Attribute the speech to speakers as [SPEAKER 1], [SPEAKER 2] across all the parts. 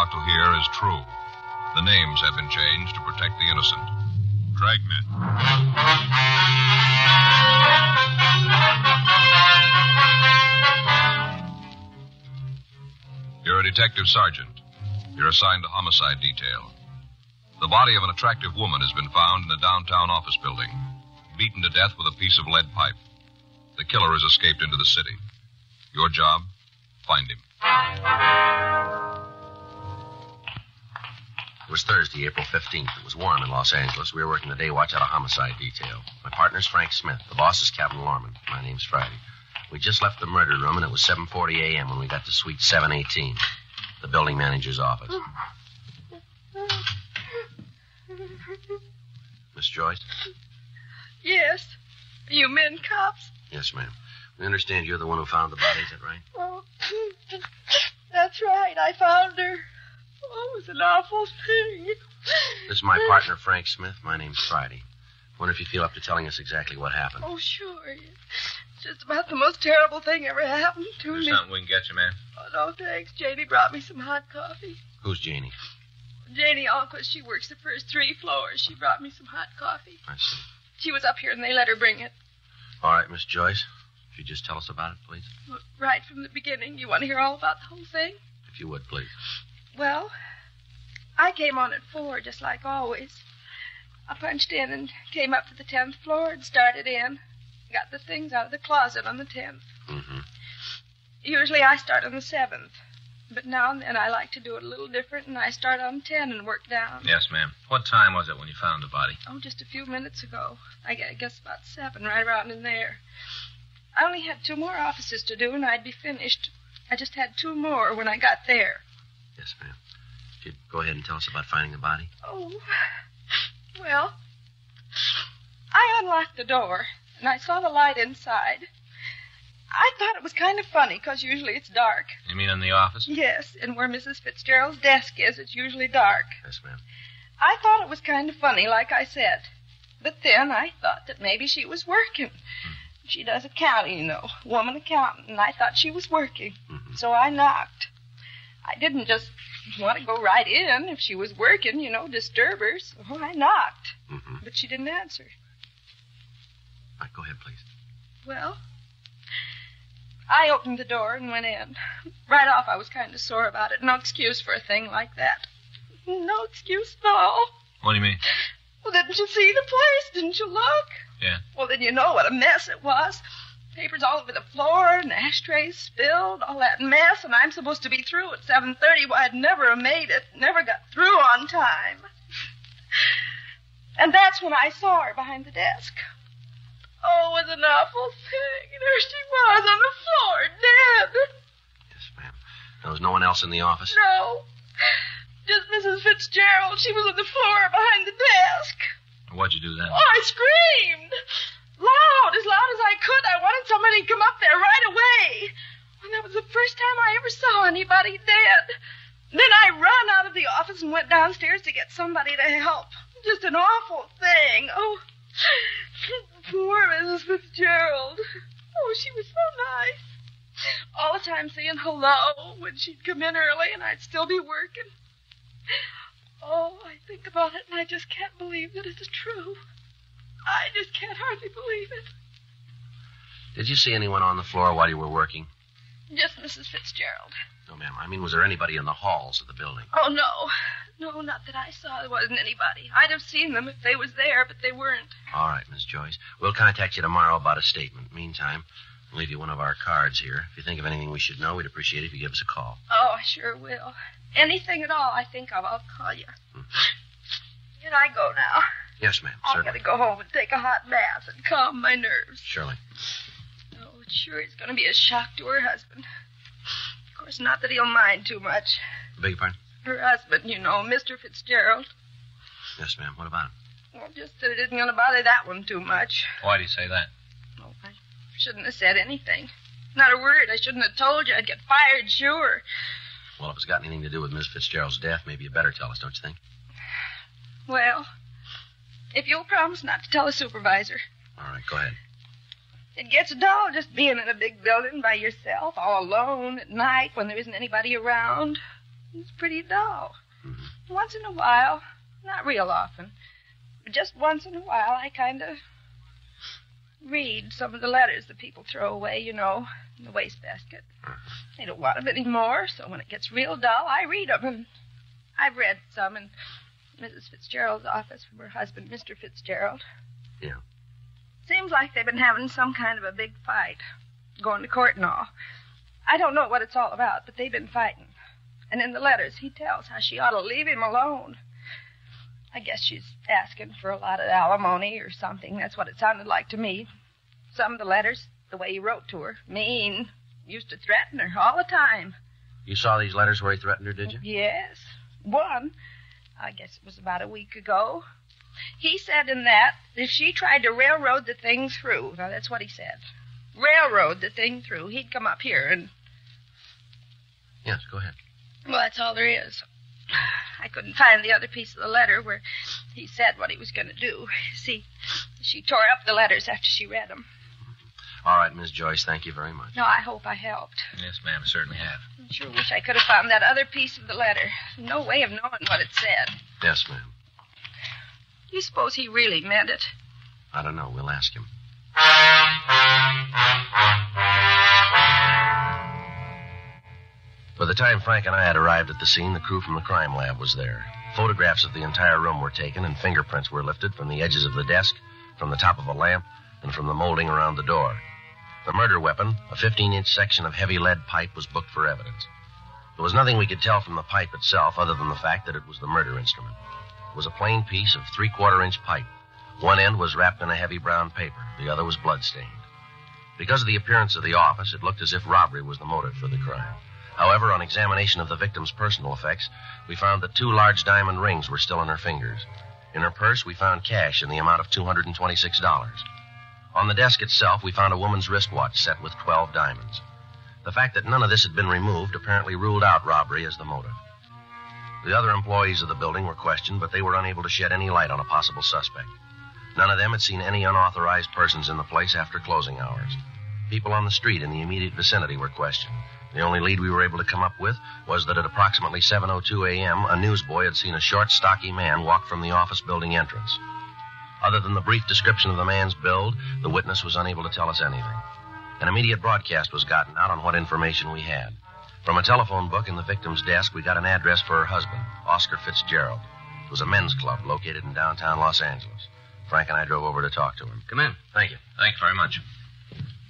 [SPEAKER 1] about to hear is true. The names have been changed to protect the innocent. Dragnet. You're a detective sergeant. You're assigned to homicide detail. The body of an attractive woman has been found in a downtown office building, beaten to death with a piece of lead pipe. The killer has escaped into the city. Your job, find him.
[SPEAKER 2] It was Thursday, April 15th. It was warm in Los Angeles. We were working the day watch out of homicide detail. My partner's Frank Smith. The boss is Captain Lorman. My name's Friday. We just left the murder room, and it was 7:40 a.m. when we got to suite 718, the building manager's office. Miss Joyce?
[SPEAKER 3] Yes. Are you men cops?
[SPEAKER 2] Yes, ma'am. We understand you're the one who found the body, is that right?
[SPEAKER 3] Oh, that's right. I found her. Oh, it was an awful thing.
[SPEAKER 2] This is my partner, Frank Smith. My name's Friday. Wonder if you feel up to telling us exactly what happened.
[SPEAKER 3] Oh, sure. It's just about the most terrible thing ever happened to me.
[SPEAKER 4] There's something we can get you, ma'am.
[SPEAKER 3] Oh, no, thanks. Janie brought me some hot coffee.
[SPEAKER 2] Who's Janie?
[SPEAKER 3] Janie Alquist. She works the first 3 floors. She brought me some hot coffee.
[SPEAKER 2] I see.
[SPEAKER 3] She was up here and they let her bring it.
[SPEAKER 2] All right, Miss Joyce. Could you just tell us about it, please?
[SPEAKER 3] Well, right from the beginning. You want to hear all about the whole thing?
[SPEAKER 2] If you would, please.
[SPEAKER 3] Well, I came on at 4, just like always. I punched in and came up to the 10th floor and started in. Got the things out of the closet on the 10th.
[SPEAKER 2] Mm-hmm.
[SPEAKER 3] Usually I start on the 7th. But now and then I like to do it a little different, and I start on 10 and work down.
[SPEAKER 4] Yes, ma'am. What time was it when you found the body?
[SPEAKER 3] Oh, just a few minutes ago. I guess about 7, right around in there. I only had 2 more offices to do, and I'd be finished. I just had 2 more when I got there.
[SPEAKER 2] Yes, ma'am. Could you go ahead and tell us about finding the body?
[SPEAKER 3] Oh, well, I unlocked the door, and I saw the light inside. I thought it was kind of funny, because usually it's dark.
[SPEAKER 4] You mean in the office?
[SPEAKER 3] Yes, and where Mrs. Fitzgerald's desk is, it's usually dark.
[SPEAKER 2] Yes, ma'am.
[SPEAKER 3] I thought it was kind of funny, like I said. But then I thought that maybe she was working. She does accounting, you know, woman accountant, and I thought she was working.
[SPEAKER 2] Mm-hmm.
[SPEAKER 3] So I knocked. I didn't just want to go right in if she was working, you know, disturb her. So I knocked.
[SPEAKER 2] Mm-hmm.
[SPEAKER 3] But she didn't answer.
[SPEAKER 2] All right, go ahead, please.
[SPEAKER 3] Well, I opened the door and went in. Right off, I was kind of sore about it. No excuse for a thing like that. No excuse at all.
[SPEAKER 4] What do you mean?
[SPEAKER 3] Well, didn't you see the place? Didn't you look?
[SPEAKER 4] Yeah.
[SPEAKER 3] Well, then you know what a mess it was. Papers all over the floor, and ashtrays spilled, all that mess, and I'm supposed to be through at 7:30. Well, I'd never have made it. Never got through on time. And that's when I saw her behind the desk. Oh, it was an awful thing. There she was on the floor, dead.
[SPEAKER 2] Yes, ma'am. There was no one else in the office?
[SPEAKER 3] No. Just Mrs. Fitzgerald. She was on the floor behind the desk.
[SPEAKER 4] What'd you do then?
[SPEAKER 3] Oh, I screamed. Loud as I could. I wanted somebody to come up there right away. And that was the first time I ever saw anybody dead. Then I ran out of the office and went downstairs to get somebody to help. Just an awful thing. Oh, poor Mrs. Fitzgerald. Oh, she was so nice. All the time saying hello when she'd come in early and I'd still be working. Oh, I think about it and I just can't believe that it's true. I just can't hardly believe it.
[SPEAKER 2] Did you see anyone on the floor while you were working?
[SPEAKER 3] Just Mrs. Fitzgerald.
[SPEAKER 2] No, ma'am. I mean, was there anybody in the halls of the building?
[SPEAKER 3] Oh, no. No, not that I saw. There wasn't anybody. I'd have seen them if they was there, but they weren't.
[SPEAKER 2] All right, Miss Joyce. We'll contact you tomorrow about a statement. Meantime, we'll leave you one of our cards here. If you think of anything we should know, we'd appreciate it if you give us a call.
[SPEAKER 3] Oh, I sure will. Anything at all I think of, I'll call you. Can I go now?
[SPEAKER 2] Yes, ma'am.
[SPEAKER 3] I've
[SPEAKER 2] Certainly.
[SPEAKER 3] got to go home and take a hot bath and calm my nerves.
[SPEAKER 2] Surely.
[SPEAKER 3] Oh, it sure is going to be a shock to her husband. Of course, not that he'll mind too much.
[SPEAKER 2] Beg your pardon?
[SPEAKER 3] Her husband, you know, Mr. Fitzgerald.
[SPEAKER 2] Yes, ma'am. What about him?
[SPEAKER 3] Well, just that it isn't going to bother that one too much.
[SPEAKER 4] Why do you say that?
[SPEAKER 3] Oh, I shouldn't have said anything. Not a word. I shouldn't have told you. I'd get fired, sure.
[SPEAKER 2] Well, if it's got anything to do with Miss Fitzgerald's death, maybe you better tell us, don't you think?
[SPEAKER 3] Well, if you'll promise not to tell the supervisor.
[SPEAKER 2] All right, go ahead.
[SPEAKER 3] It gets dull just being in a big building by yourself, all alone at night when there isn't anybody around. It's pretty dull.
[SPEAKER 2] Mm-hmm.
[SPEAKER 3] Once in a while, not real often, but just once in a while, I kind of read some of the letters that people throw away, in the wastebasket. They don't want them anymore, so when it gets real dull, I read them. And I've read some in Mrs. Fitzgerald's office from her husband, Mr. Fitzgerald.
[SPEAKER 2] Yeah.
[SPEAKER 3] Seems like they've been having some kind of a big fight, going to court and all. I don't know what it's all about, but they've been fighting. And in the letters, he tells how she ought to leave him alone. I guess she's asking for a lot of alimony or something. That's what it sounded like to me. Some of the letters, the way he wrote to her, mean. Used to threaten her all the time.
[SPEAKER 2] You saw these letters where he threatened her, did you?
[SPEAKER 3] Yes. One, I guess it was about a week ago. He said in that if she tried to railroad the thing through, now that's what he said, railroad the thing through, he'd come up here and...
[SPEAKER 2] Yes, go ahead.
[SPEAKER 3] Well, that's all there is. I couldn't find the other piece of the letter where he said what he was going to do. See, she tore up the letters after she read them.
[SPEAKER 2] All right, Miss Joyce, thank you very much.
[SPEAKER 3] No, I hope I helped.
[SPEAKER 4] Yes, ma'am, I certainly have.
[SPEAKER 3] I sure wish I could have found that other piece of the letter. No way of knowing what it said.
[SPEAKER 2] Yes, ma'am.
[SPEAKER 3] Do you suppose he really meant it?
[SPEAKER 2] I don't know. We'll ask him. By the time Frank and I had arrived at the scene, the crew from the crime lab was there. Photographs of the entire room were taken, and fingerprints were lifted from the edges of the desk, from the top of a lamp, and from the molding around the door. The murder weapon, a 15-inch section of heavy lead pipe, was booked for evidence. There was nothing we could tell from the pipe itself other than the fact that it was the murder instrument. It was a plain piece of 3/4-inch pipe. One end was wrapped in a heavy brown paper. The other was blood-stained. Because of the appearance of the office, it looked as if robbery was the motive for the crime. However, on examination of the victim's personal effects, we found that 2 large diamond rings were still in her fingers. In her purse, we found cash in the amount of $226. On the desk itself, we found a woman's wristwatch set with 12 diamonds. The fact that none of this had been removed apparently ruled out robbery as the motive. The other employees of the building were questioned, but they were unable to shed any light on a possible suspect. None of them had seen any unauthorized persons in the place after closing hours. People on the street in the immediate vicinity were questioned. The only lead we were able to come up with was that at approximately 7:02 a.m., a newsboy had seen a short, stocky man walk from the office building entrance. Other than the brief description of the man's build, the witness was unable to tell us anything. An immediate broadcast was gotten out on what information we had. From a telephone book in the victim's desk, we got an address for her husband, Oscar Fitzgerald. It was a men's club located in downtown Los Angeles. Frank and I drove over to talk to him.
[SPEAKER 5] Come in.
[SPEAKER 2] Thank you.
[SPEAKER 4] Thank you very much.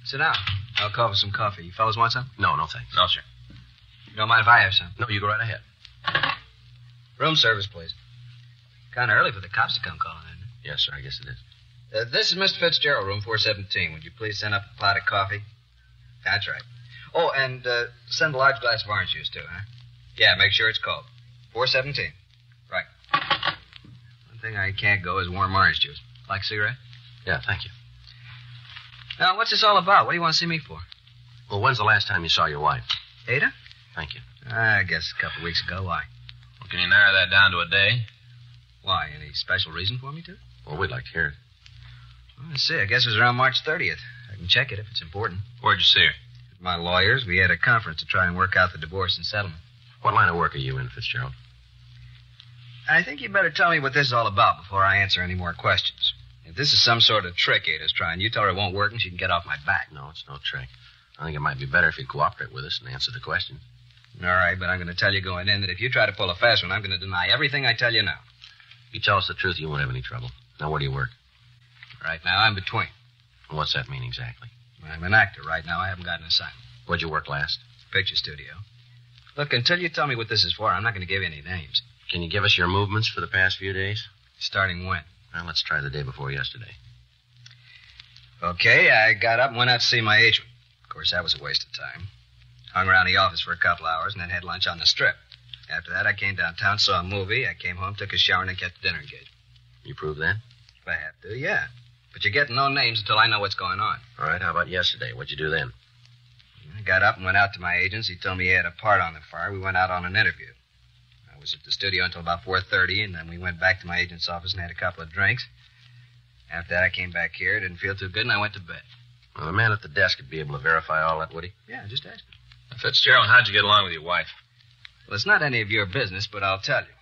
[SPEAKER 5] Sit down. I'll call for some coffee. You fellas want some?
[SPEAKER 2] No, thanks.
[SPEAKER 4] No, sir.
[SPEAKER 5] You don't mind if I have some?
[SPEAKER 2] No, you go right ahead.
[SPEAKER 5] Room service, please. Kind of early for the cops to come calling, isn't it?
[SPEAKER 2] Yes, sir, I guess it is.
[SPEAKER 5] This is Mr. Fitzgerald, room 417. Would you please send up a pot of coffee? That's right. Oh, and send a large glass of orange juice, too, huh? Yeah, make sure it's cold. 417. Right. One thing I can't go is warm orange juice. Like a cigarette?
[SPEAKER 2] Yeah, thank you.
[SPEAKER 5] Now, what's this all about? What do you want to see me for?
[SPEAKER 2] Well, when's the last time you saw your wife?
[SPEAKER 5] Ada?
[SPEAKER 2] Thank you.
[SPEAKER 5] I guess a couple of weeks ago. Why?
[SPEAKER 4] Well, can you narrow that down to a day?
[SPEAKER 5] Why? Any special reason for me to?
[SPEAKER 2] Well, we'd like to hear it.
[SPEAKER 5] Well, let's see. I guess it was around March 30th. I can check it if it's important.
[SPEAKER 4] Where'd you see her?
[SPEAKER 5] With my lawyers, we had a conference to try and work out the divorce and settlement.
[SPEAKER 2] What line of work are you in, Fitzgerald?
[SPEAKER 5] I think you better tell me what this is all about before I answer any more questions. If this is some sort of trick Ada's trying, you tell her it won't work and she can get off my back.
[SPEAKER 2] No, it's no trick. I think it might be better if you'd cooperate with us and answer the question.
[SPEAKER 5] All right, but I'm going to tell you going in that if you try to pull a fast one, I'm going to deny everything I tell you now.
[SPEAKER 2] If you tell us the truth, you won't have any trouble. Now, where do you work?
[SPEAKER 5] Right now, I'm between.
[SPEAKER 2] What's that mean exactly?
[SPEAKER 5] I'm an actor right now. I haven't got an assignment.
[SPEAKER 2] Where'd you work last?
[SPEAKER 5] Picture studio. Look, until you tell me what this is for, I'm not going to give you any names.
[SPEAKER 2] Can you give us your movements for the past few days?
[SPEAKER 5] Starting when?
[SPEAKER 2] Well, let's try the day before yesterday.
[SPEAKER 5] Okay, I got up and went out to see my agent. Of course, that was a waste of time. Hung around the office for a couple hours and then had lunch on the strip. After that, I came downtown, saw a movie. I came home, took a shower, and then kept the dinner engaged.
[SPEAKER 2] You prove that?
[SPEAKER 5] If I have to, yeah. But you're getting no names until I know what's going on.
[SPEAKER 2] All right, how about yesterday? What'd you do then?
[SPEAKER 5] I got up and went out to my agent's. He told me he had a part on the fire. We went out on an interview. I was at the studio until about 4:30, and then we went back to my agent's office and had a couple of drinks. After that, I came back here. Didn't feel too good, and I went to bed.
[SPEAKER 2] Well, the man at the desk would be able to verify all that, would he?
[SPEAKER 5] Yeah, just ask him.
[SPEAKER 4] Fitzgerald, how'd you get along with your wife?
[SPEAKER 5] Well, it's not any of your business, but I'll tell you.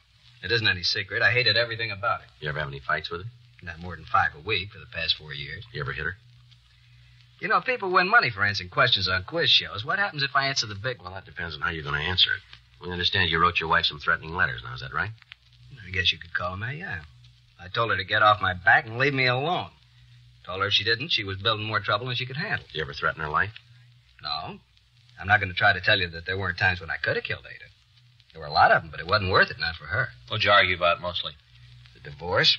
[SPEAKER 5] It isn't any secret. I hated everything about it.
[SPEAKER 2] You ever have any fights with her?
[SPEAKER 5] Not more than 5 a week for the past 4 years.
[SPEAKER 2] You ever hit her?
[SPEAKER 5] You know, people win money for answering questions on quiz shows. What happens if I answer the big one?
[SPEAKER 2] Well, that depends on how you're going to answer it. We understand you wrote your wife some threatening letters. Now, is that right?
[SPEAKER 5] I guess you could call them that, yeah. I told her to get off my back and leave me alone. Told her if she didn't, she was building more trouble than she could handle.
[SPEAKER 2] Did you ever threaten her life?
[SPEAKER 5] No. I'm not going to try to tell you that there weren't times when I could have killed Ada. There were a lot of them, but it wasn't worth it, not for her.
[SPEAKER 4] What'd you argue about mostly?
[SPEAKER 5] The divorce.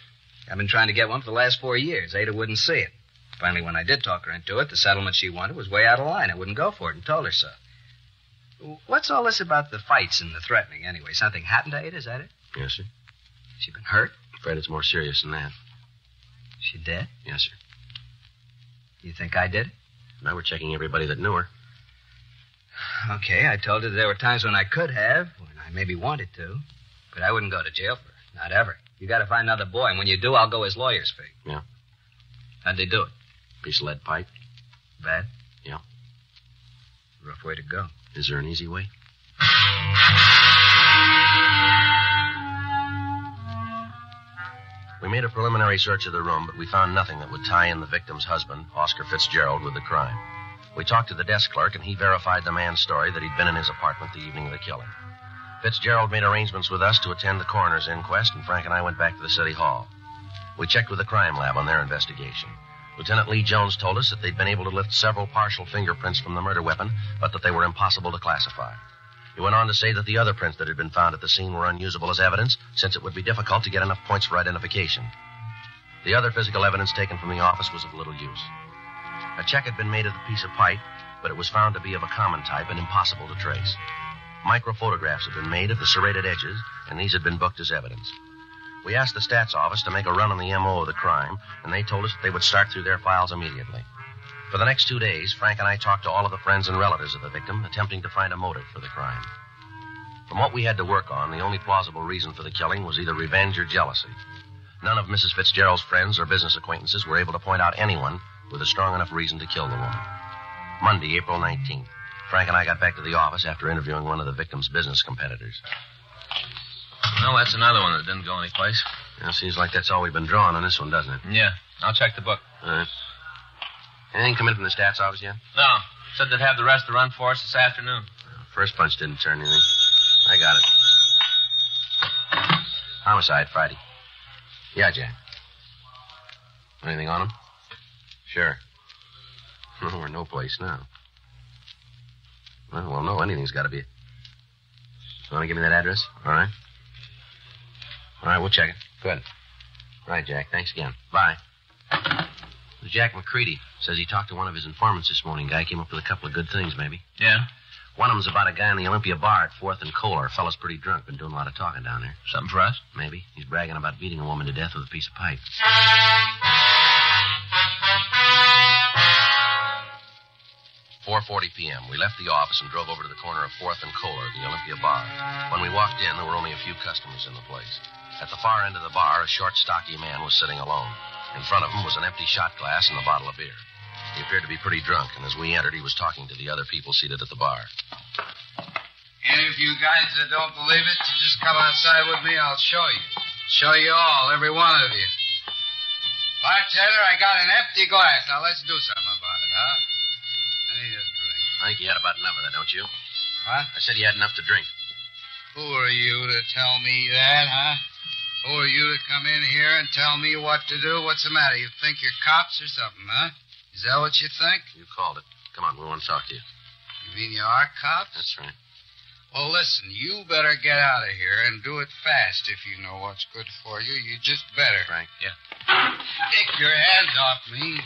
[SPEAKER 5] I've been trying to get one for the last 4 years. Ada wouldn't see it. Finally, when I did talk her into it, the settlement she wanted was way out of line. I wouldn't go for it and told her so. What's all this about the fights and the threatening, anyway? Something happened to Ada, is that it?
[SPEAKER 2] Yes, sir.
[SPEAKER 5] She been hurt?
[SPEAKER 2] I'm afraid it's more serious than that.
[SPEAKER 5] She dead?
[SPEAKER 2] Yes, sir.
[SPEAKER 5] You think I did it?
[SPEAKER 2] Now we're checking everybody that knew her.
[SPEAKER 5] Okay, I told her there were times when I could have, when I maybe wanted to. But I wouldn't go to jail for her. Not ever. You got to find another boy, and when you do, I'll go his lawyer's fee.
[SPEAKER 2] Yeah.
[SPEAKER 5] How'd they do it?
[SPEAKER 2] Piece of lead pipe.
[SPEAKER 5] Bad?
[SPEAKER 2] Yeah.
[SPEAKER 5] Rough way to go.
[SPEAKER 2] Is there an easy way? We made a preliminary search of the room, but we found nothing that would tie in the victim's husband, Oscar Fitzgerald, with the crime. We talked to the desk clerk, and he verified the man's story that he'd been in his apartment the evening of the killing. Fitzgerald made arrangements with us to attend the coroner's inquest, and Frank and I went back to the city hall. We checked with the crime lab on their investigation. Lieutenant Lee Jones told us that they'd been able to lift several partial fingerprints from the murder weapon, but that they were impossible to classify. He went on to say that the other prints that had been found at the scene were unusable as evidence, since it would be difficult to get enough points for identification. The other physical evidence taken from the office was of little use. A check had been made of the piece of pipe, but it was found to be of a common type and impossible to trace. Microphotographs had been made of the serrated edges, and these had been booked as evidence. We asked the stats office to make a run on the M.O. of the crime, and they told us that they would start through their files immediately. For the next 2 days, Frank and I talked to all of the friends and relatives of the victim, attempting to find a motive for the crime. From what we had to work on, the only plausible reason for the killing was either revenge or jealousy. None of Mrs. Fitzgerald's friends or business acquaintances were able to point out anyone with a strong enough reason to kill the woman. Monday, April 19th. Frank and I got back to the office after interviewing one of the victim's business competitors.
[SPEAKER 4] Well, that's another one that didn't go anyplace.
[SPEAKER 2] Well, seems like that's all we've been drawing on this one, doesn't it?
[SPEAKER 4] Yeah. I'll check the book.
[SPEAKER 2] All right. Anything come in from the stats office yet?
[SPEAKER 4] No. Said they'd have the rest of the run for us this afternoon.
[SPEAKER 2] First punch didn't turn anything. I got it. Homicide, Friday. Yeah, Jack. Anything on him? Sure. No, we're no place now. Well, no, anything's got to be. You want to give me that address? All right. All right, we'll check it. Good. All right, Jack. Thanks again. Bye. Jack McCready says he talked to one of his informants this morning. Guy came up with a couple of good things, maybe.
[SPEAKER 4] Yeah?
[SPEAKER 2] One of them's about a guy in the Olympia bar at 4th and Kohler. Fella's pretty drunk. Been doing a lot of talking down there.
[SPEAKER 4] Something for us?
[SPEAKER 2] Maybe. He's bragging about beating a woman to death with a piece of pipe. 4:40 p.m. We left the office and drove over to the corner of 4th and Kohler, the Olympia bar. When we walked in, there were only a few customers in the place. At the far end of the bar, a short, stocky man was sitting alone. In front of him was an empty shot glass and a bottle of beer. He appeared to be pretty drunk, and as we entered, he was talking to the other people seated at the bar.
[SPEAKER 6] Any of you guys that don't believe it, you just come outside with me, I'll show you. Show you all, every one of you. Bartender, I got an empty glass. Now let's do something about it, huh? I need a drink.
[SPEAKER 2] I think you had about enough of that, don't you?
[SPEAKER 6] What?
[SPEAKER 2] I said you had enough to drink.
[SPEAKER 6] Who are you to tell me that, huh? Who are you to come in here and tell me what to do? What's the matter? You think you're cops or something, huh? Is that what you think?
[SPEAKER 2] You called it. Come on, we want to talk to you.
[SPEAKER 6] You mean you are cops?
[SPEAKER 2] That's right.
[SPEAKER 6] Well, listen, you better get out of here and do it fast if you know what's good for you. You just better.
[SPEAKER 2] Frank?
[SPEAKER 4] Yeah.
[SPEAKER 6] Take your hands off me.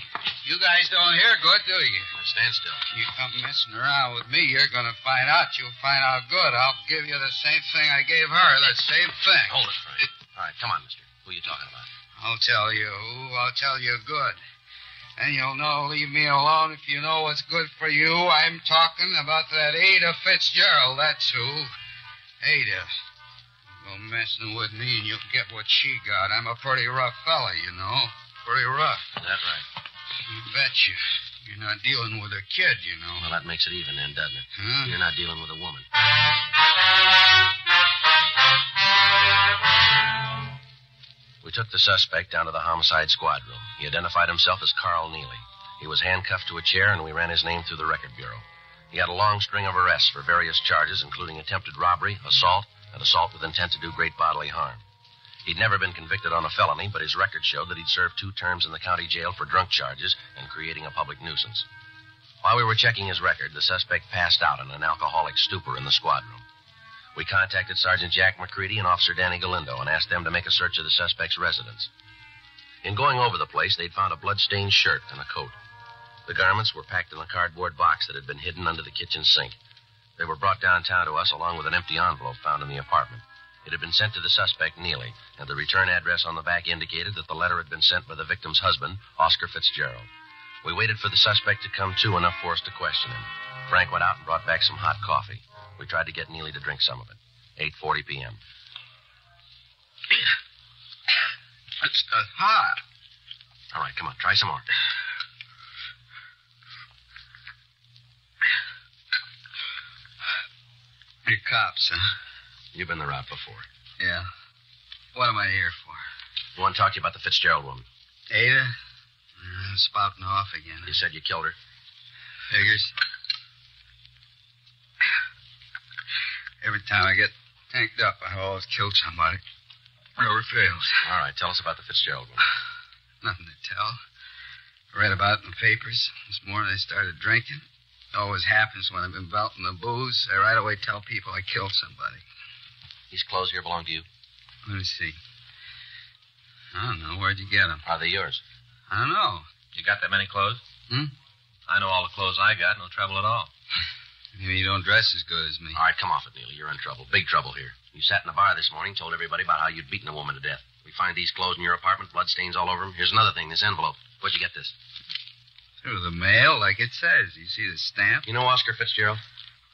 [SPEAKER 6] You guys don't hear good, do you?
[SPEAKER 2] Now stand still.
[SPEAKER 6] You come messing around with me, you're going to find out. You'll find out good. I'll give you the same thing I gave her, the same thing.
[SPEAKER 2] Hold it, Frank. All right, come on, mister. Who are you talking about?
[SPEAKER 6] I'll tell you who. I'll tell you good. And you'll know, leave me alone if you know what's good for you. I'm talking about that Ada Fitzgerald, that's who. Ada. Go messing with me and you'll get what she got. I'm a pretty rough fella, you know. Pretty rough.
[SPEAKER 2] Is that right?
[SPEAKER 6] You betcha. You're not dealing with a kid, you know.
[SPEAKER 2] Well, that makes it even then, doesn't it?
[SPEAKER 6] Huh?
[SPEAKER 2] You're not dealing with a woman. We took the suspect down to the homicide squad room. He identified himself as Carl Neely. He was handcuffed to a chair, and we ran his name through the record bureau. He had a long string of arrests for various charges, including attempted robbery, assault, and assault with intent to do great bodily harm. He'd never been convicted on a felony, but his record showed that he'd served 2 terms in the county jail for drunk charges and creating a public nuisance. While we were checking his record, the suspect passed out in an alcoholic stupor in the squad room. We contacted Sergeant Jack McCready and Officer Danny Galindo and asked them to make a search of the suspect's residence. In going over the place, they'd found a blood-stained shirt and a coat. The garments were packed in a cardboard box that had been hidden under the kitchen sink. They were brought downtown to us along with an empty envelope found in the apartment. It had been sent to the suspect, Neely, and the return address on the back indicated that the letter had been sent by the victim's husband, Oscar Fitzgerald. We waited for the suspect to come to enough for us to question him. Frank went out and brought back some hot coffee. We tried to get Neely to drink some of it. 8:40 p.m.
[SPEAKER 6] It's hot.
[SPEAKER 2] All right, come on, try some more.
[SPEAKER 6] You're cops, huh?
[SPEAKER 2] You've been the route before.
[SPEAKER 6] Yeah. What am I here for?
[SPEAKER 2] I want to talk to you about the Fitzgerald woman.
[SPEAKER 6] Ada? Spouting off again.
[SPEAKER 2] You said you killed her.
[SPEAKER 6] Figures. Every time I get tanked up, I always kill somebody. Never fails.
[SPEAKER 2] All right, tell us about the Fitzgerald woman.
[SPEAKER 6] Nothing to tell. I read about it in the papers. This morning I started drinking. It always happens when I've been belting the booze. I right away tell people I killed somebody.
[SPEAKER 2] These clothes here belong to you?
[SPEAKER 6] Let me see. I don't know. Where'd you get them?
[SPEAKER 2] Are they yours?
[SPEAKER 6] I don't know.
[SPEAKER 4] You got that many clothes? I know all the clothes I got. No trouble at all.
[SPEAKER 6] Maybe you don't dress as good as me.
[SPEAKER 2] All right, come off it, Neely. You're in trouble. Big trouble here. You sat in the bar this morning, told everybody about how you'd beaten a woman to death. We find these clothes in your apartment, bloodstains all over them. Here's another thing, this envelope. Where'd you get this?
[SPEAKER 6] Through the mail, like it says. You see the stamp?
[SPEAKER 2] You know Oscar Fitzgerald?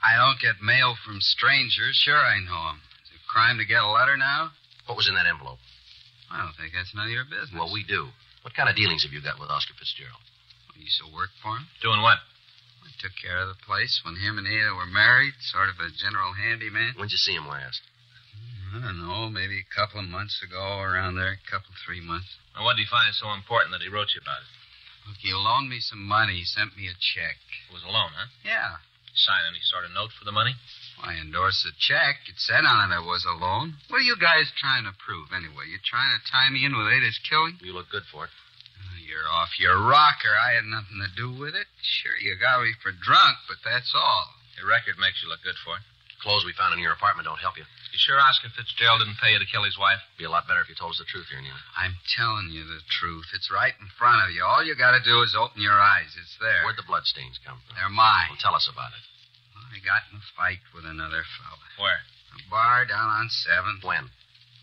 [SPEAKER 6] I don't get mail from strangers. Sure, I know him. Is it a crime to get a letter now?
[SPEAKER 2] What was in that envelope?
[SPEAKER 6] I don't think that's none of your business.
[SPEAKER 2] Well, we do. What kind of dealings have you got with Oscar Fitzgerald?
[SPEAKER 6] You used to work for him?
[SPEAKER 4] Doing what?
[SPEAKER 6] I took care of the place when him and Ada were married, sort of a general handyman.
[SPEAKER 2] When'd you see him last?
[SPEAKER 6] I don't know, maybe a couple of months ago, around there, 3 months.
[SPEAKER 4] And what did he find so important that he wrote you about it?
[SPEAKER 6] Look, he loaned me some money. He sent me a check.
[SPEAKER 4] It was a loan, huh?
[SPEAKER 6] Yeah.
[SPEAKER 4] Sign any sort of note for the money?
[SPEAKER 6] Well, I endorsed the check. It said on it it was a loan. What are you guys trying to prove, anyway? You trying to tie me in with Ada's killing?
[SPEAKER 2] You look good for it.
[SPEAKER 6] You're off your rocker. I had nothing to do with it. Sure, you got me for drunk, but that's all.
[SPEAKER 4] Your record makes you look good for it.
[SPEAKER 2] Clothes we found in your apartment don't help you.
[SPEAKER 4] You sure Oscar Fitzgerald didn't pay you to kill his wife?
[SPEAKER 2] It'd be a lot better if you told us the truth here, Neil.
[SPEAKER 6] I'm telling you the truth. It's right in front of you. All you got to do is open your eyes. It's there.
[SPEAKER 2] Where'd the bloodstains come from?
[SPEAKER 6] They're mine.
[SPEAKER 2] Well, tell us about it.
[SPEAKER 6] Well, I got in a fight with another fella.
[SPEAKER 4] Where?
[SPEAKER 6] A bar down on 7th.
[SPEAKER 2] When?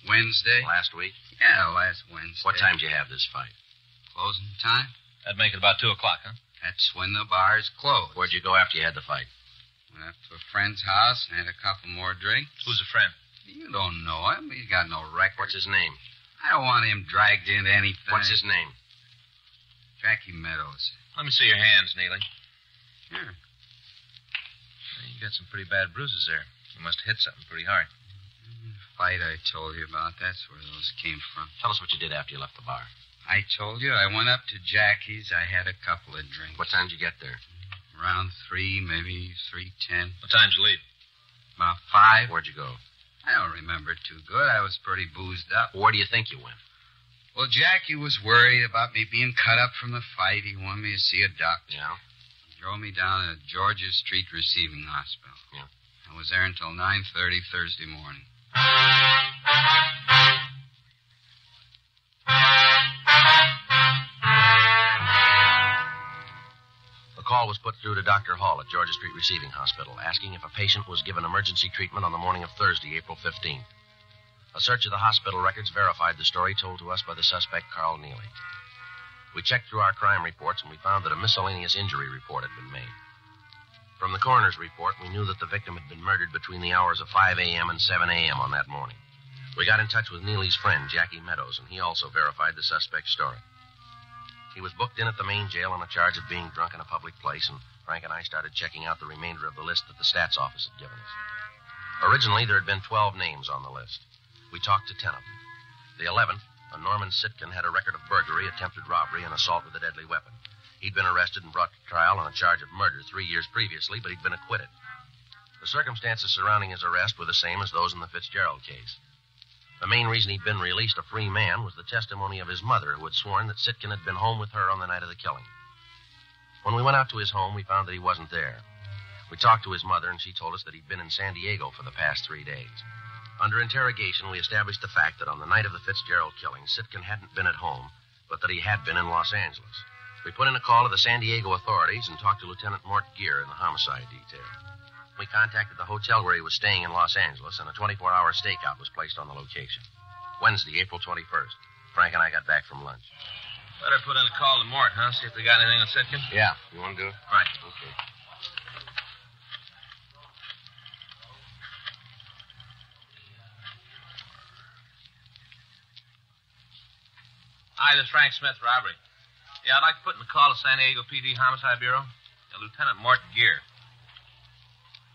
[SPEAKER 6] Wednesday.
[SPEAKER 2] Last week?
[SPEAKER 6] Yeah, last Wednesday.
[SPEAKER 2] What time did you have this fight?
[SPEAKER 6] Closing time?
[SPEAKER 4] That'd make it about 2 o'clock, huh?
[SPEAKER 6] That's when the bar's closed.
[SPEAKER 2] Where'd you go after you had the fight?
[SPEAKER 6] Went up to a friend's house and had a couple more drinks.
[SPEAKER 4] Who's a friend?
[SPEAKER 6] You don't know him. He's got no record.
[SPEAKER 2] What's his name?
[SPEAKER 6] I don't want him dragged into anything.
[SPEAKER 2] What's his name?
[SPEAKER 6] Jackie Meadows.
[SPEAKER 4] Let me see your hands, Neely.
[SPEAKER 6] Here.
[SPEAKER 4] You got some pretty bad bruises there. You must have hit something pretty hard.
[SPEAKER 6] The fight I told you about, that's where those came from.
[SPEAKER 2] Tell us what you did after you left the bar.
[SPEAKER 6] I told you I went up to Jackie's. I had a couple of drinks.
[SPEAKER 2] What time did you get there?
[SPEAKER 6] Around 3, maybe 3:10.
[SPEAKER 4] What time did you leave?
[SPEAKER 6] About 5.
[SPEAKER 2] Where'd you go?
[SPEAKER 6] I don't remember too good. I was pretty boozed up.
[SPEAKER 2] Where do you think you went?
[SPEAKER 6] Well, Jackie was worried about me being cut up from the fight. He wanted me to see a doctor.
[SPEAKER 2] Yeah?
[SPEAKER 6] He drove me down to Georgia Street Receiving Hospital.
[SPEAKER 2] Yeah.
[SPEAKER 6] I was there until 9:30 Thursday morning.
[SPEAKER 2] The call was put through to Dr. Hall at Georgia Street Receiving Hospital, asking if a patient was given emergency treatment on the morning of Thursday, April 15th. A search of the hospital records verified the story told to us by the suspect, Carl Neely. We checked through our crime reports, and we found that a miscellaneous injury report had been made. From the coroner's report, we knew that the victim had been murdered between the hours of 5 a.m. and 7 a.m. on that morning. We got in touch with Neely's friend, Jackie Meadows, and he also verified the suspect's story. He was booked in at the main jail on a charge of being drunk in a public place, and Frank and I started checking out the remainder of the list that the stats office had given us. Originally, there had been 12 names on the list. We talked to 10 of them. The 11th, a Norman Sitkin, had a record of burglary, attempted robbery, and assault with a deadly weapon. He'd been arrested and brought to trial on a charge of murder 3 years previously, but he'd been acquitted. The circumstances surrounding his arrest were the same as those in the Fitzgerald case. The main reason he'd been released a free man was the testimony of his mother, who had sworn that Sitkin had been home with her on the night of the killing. When we went out to his home, we found that he wasn't there. We talked to his mother, and she told us that he'd been in San Diego for the past 3 days. Under interrogation, we established the fact that on the night of the Fitzgerald killing, Sitkin hadn't been at home, but that he had been in Los Angeles. We put in a call to the San Diego authorities and talked to Lieutenant Mort Gear in the homicide detail. We contacted the hotel where he was staying in Los Angeles, and a 24-hour stakeout was placed on the location. Wednesday, April 21st. Frank and I got back from lunch.
[SPEAKER 4] Better put in a call to Mort, huh? See if they got anything on Sitkin?
[SPEAKER 2] Yeah. You want to do it?
[SPEAKER 4] Right.
[SPEAKER 2] Okay.
[SPEAKER 4] Hi, this is Frank Smith, robbery. Yeah, I'd like to put in a call to San Diego PD Homicide Bureau. Lieutenant Mort Gear.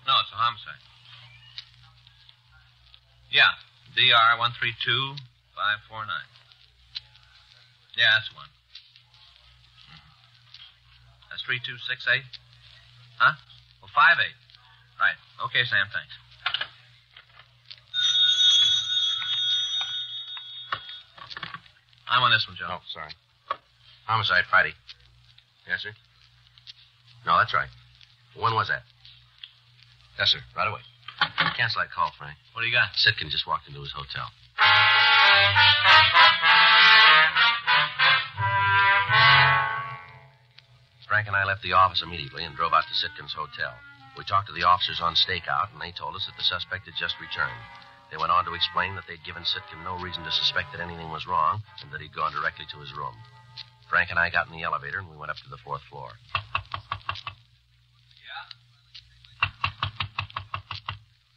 [SPEAKER 4] No, it's a homicide. Yeah, DR 132549. Yeah, that's the one. That's 3268? Huh? Well, 58. Right. Okay, Sam, thanks. I'm on this one, Joe.
[SPEAKER 2] Oh, sorry. Homicide Friday. Yes, sir? No, that's right. When was that? Yes, sir. Right away. Cancel that call, Frank.
[SPEAKER 4] What do you got?
[SPEAKER 2] Sitkin just walked into his hotel. Frank and I left the office immediately and drove out to Sitkin's hotel. We talked to the officers on stakeout, and they told us that the suspect had just returned. They went on to explain that they'd given Sitkin no reason to suspect that anything was wrong and that he'd gone directly to his room. Frank and I got in the elevator, and we went up to the 4th floor.
[SPEAKER 5] Yeah?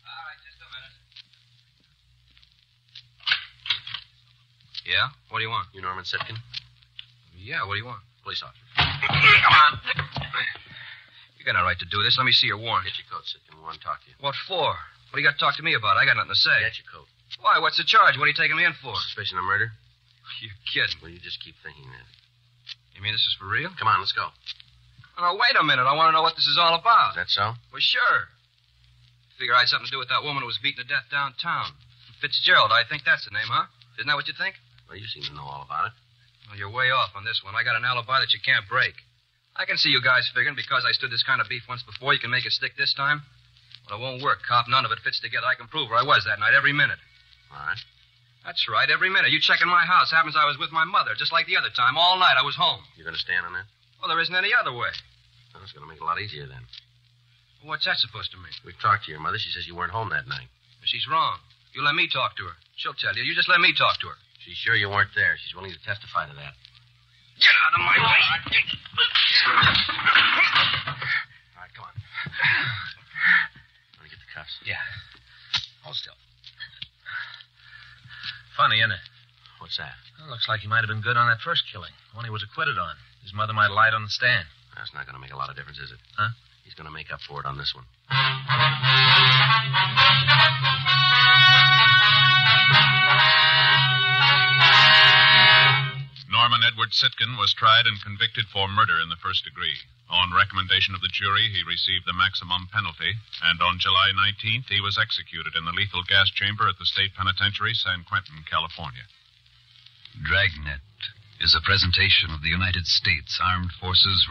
[SPEAKER 5] All right, just a minute. Yeah? What do you want?
[SPEAKER 2] You Norman Sitkin?
[SPEAKER 5] Yeah, what do you want?
[SPEAKER 2] Police officer.
[SPEAKER 5] Come on. You got no right to do this. Let me see your warrant.
[SPEAKER 2] Get your coat, Sitkin. We want to talk to you.
[SPEAKER 5] What for? What do you got to talk to me about? I got nothing to say.
[SPEAKER 2] Get your coat.
[SPEAKER 5] Why? What's the charge? What are you taking me in for?
[SPEAKER 2] Suspicion of murder?
[SPEAKER 5] You're kidding.
[SPEAKER 2] Well, you just keep thinking that.
[SPEAKER 5] You mean this is for real?
[SPEAKER 2] Come on, let's go.
[SPEAKER 5] Now, wait a minute. I want to know what this is all about.
[SPEAKER 2] Is that so?
[SPEAKER 5] Well, sure. Figure I had something to do with that woman who was beaten to death downtown. Fitzgerald, I think that's the name, huh? Isn't that what you think?
[SPEAKER 2] Well, you seem to know all about it.
[SPEAKER 5] Well, you're way off on this one. I got an alibi that you can't break. I can see you guys figuring because I stood this kind of beef once before, you can make it stick this time. Well, it won't work, cop. None of it fits together. I can prove where I was that night every minute.
[SPEAKER 2] All right.
[SPEAKER 5] That's right, every minute. You check in my house. Happens I was with my mother, just like the other time. All night I was home.
[SPEAKER 2] You're going to stand on that?
[SPEAKER 5] Well, there isn't any other way.
[SPEAKER 2] Well, it's going to make it a lot easier then.
[SPEAKER 5] Well, what's that supposed to mean?
[SPEAKER 2] We've talked to your mother. She says you weren't home that night.
[SPEAKER 5] She's wrong. You let me talk to her. She'll tell you. You just let me talk to her.
[SPEAKER 2] She's sure you weren't there. She's willing to testify to that.
[SPEAKER 5] Get out of my way.
[SPEAKER 2] All right, come on. Want to get the cuffs?
[SPEAKER 4] Yeah. Hold still. Funny, isn't it?
[SPEAKER 2] What's that?
[SPEAKER 4] Well, looks like he might have been good on that first killing, the one he was acquitted on. His mother might have lied on the stand.
[SPEAKER 2] That's not going to make a lot of difference, is it?
[SPEAKER 4] Huh?
[SPEAKER 2] He's going to make up for it on this one.
[SPEAKER 7] Norman Edward Sitkin was tried and convicted for murder in the first degree. On recommendation of the jury, he received the maximum penalty, and on July 19th, he was executed in the lethal gas chamber at the State Penitentiary, San Quentin, California.
[SPEAKER 8] Dragnet is a presentation of the United States Armed Forces.